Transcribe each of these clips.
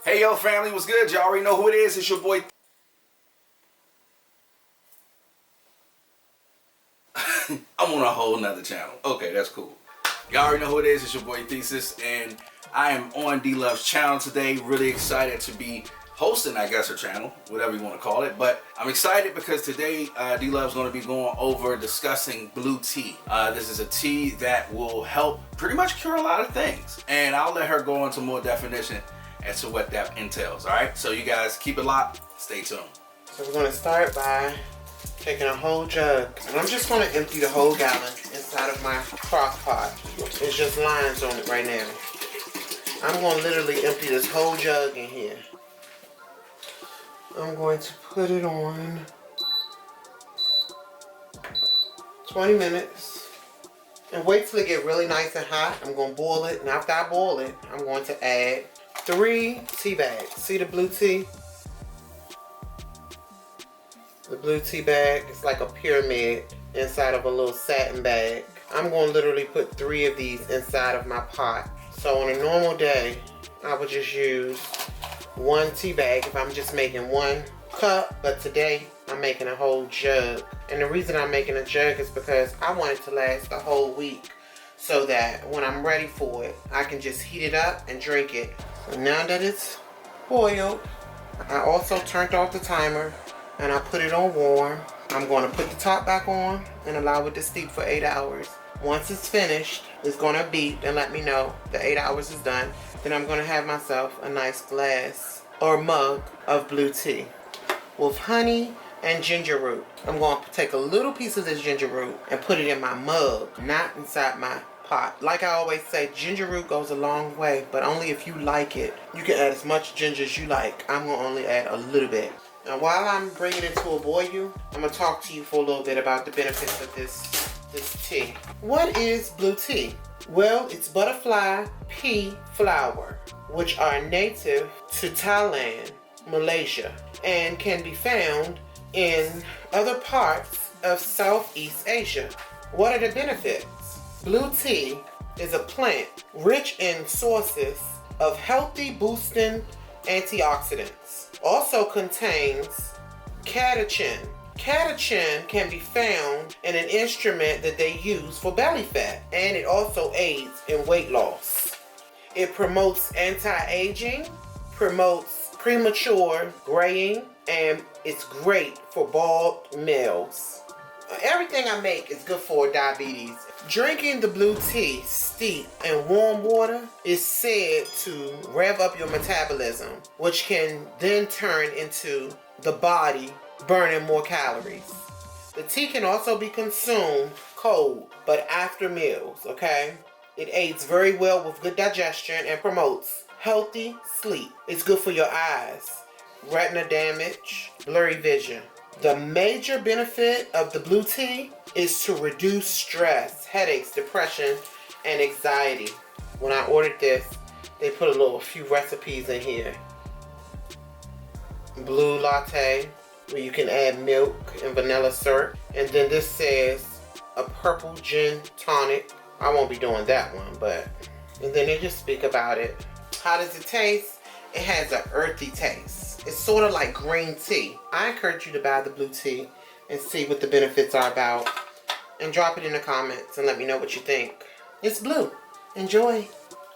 Hey yo family, what's good? Y'all already know who it is. It's your boy. I'm on a whole nother channel. Okay, that's cool. Y'all already know who it is. It's your boy Thesis, and I am on D-Love's channel today. Really excited to be hosting, I guess, her channel, whatever you want to call it. But I'm excited because today D-Love's going to be going over discussing blue tea. This is a tea that will help pretty much cure a lot of things, and I'll let her go into more definition as to what that entails. All right, so you guys keep it locked. Stay tuned. So we're going to start by taking a whole jug, and I'm just going to empty the whole gallon inside of my crock pot. There's just lines on it right now. I'm going to literally empty this whole jug in here. I'm going to put it on 20 minutes and wait till it get really nice and hot. I'm going to boil it, and after I boil it, I'm going to add 3 tea bags. See the blue tea? The blue tea bag is like a pyramid inside of a little satin bag. I'm going to literally put 3 of these inside of my pot. So on a normal day, I would just use 1 tea bag if I'm just making 1 cup. But today, I'm making a whole jug. And the reason I'm making a jug is because I want it to last the whole week, so that when I'm ready for it, I can just heat it up and drink it. So now that it's boiled, I also turned off the timer and I put it on warm. I'm going to put the top back on and allow it to steep for 8 hours. Once it's finished, it's going to beep and let me know the 8 hours is done. Then I'm going to have myself a nice glass or mug of blue tea with honey and ginger root. I'm going to take a little piece of this ginger root and put it in my mug, not inside my pot. Like I always say, ginger root goes a long way, but only if you like it. You can add as much ginger as you like. I'm going to only add a little bit. Now while I'm bringing it to a boil, I'm going to talk to you for a little bit about the benefits of this tea. What is blue tea? Well, it's butterfly pea flower, which are native to Thailand, Malaysia, and can be found in other parts of Southeast Asia. What are the benefits? Blue tea is a plant rich in sources of healthy boosting antioxidants. Also contains catechin. Catechin can be found in an instrument that they use for belly fat, and it also aids in weight loss. It promotes anti-aging, promotes premature graying, and it's great for bald males. Everything I make is good for diabetes. Drinking the blue tea steeped in warm water is said to rev up your metabolism, which can then turn into the body burning more calories. The tea can also be consumed cold, but after meals, okay? It aids very well with good digestion and promotes healthy sleep. It's good for your eyes, retina damage, blurry vision. The major benefit of the blue tea is to reduce stress, headaches, depression, and anxiety. When I ordered this, they put a few recipes in here. Blue latte, where you can add milk and vanilla syrup. And then this says a purple gin tonic. I won't be doing that one, but... And then they just speak about it. How does it taste? It has an earthy taste. It's sort of like green tea. I encourage you to buy the blue tea and see what the benefits are about. And drop it in the comments and let me know what you think. It's blue. Enjoy.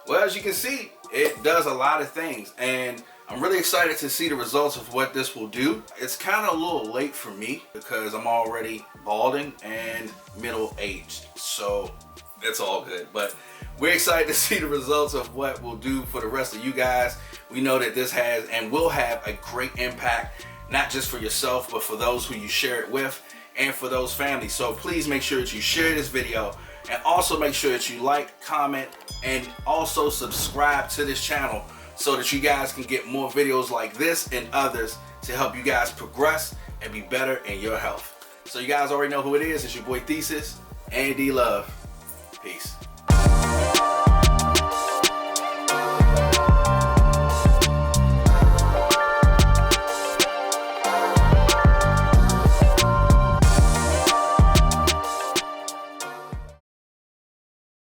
Well, as you can see, it does a lot of things, and I'm really excited to see the results of what this will do. It's kind of a little late for me because I'm already balding and middle-aged, so that's all good. But we're excited to see the results of what we'll do for the rest of you guys. We know that this has and will have a great impact, not just for yourself, but for those who you share it with and for those families. So please make sure that you share this video, and also make sure that you like, comment, and also subscribe to this channel so that you guys can get more videos like this and others to help you guys progress and be better in your health. So you guys already know who it is. It's your boy Thesis and D-Love. Peace.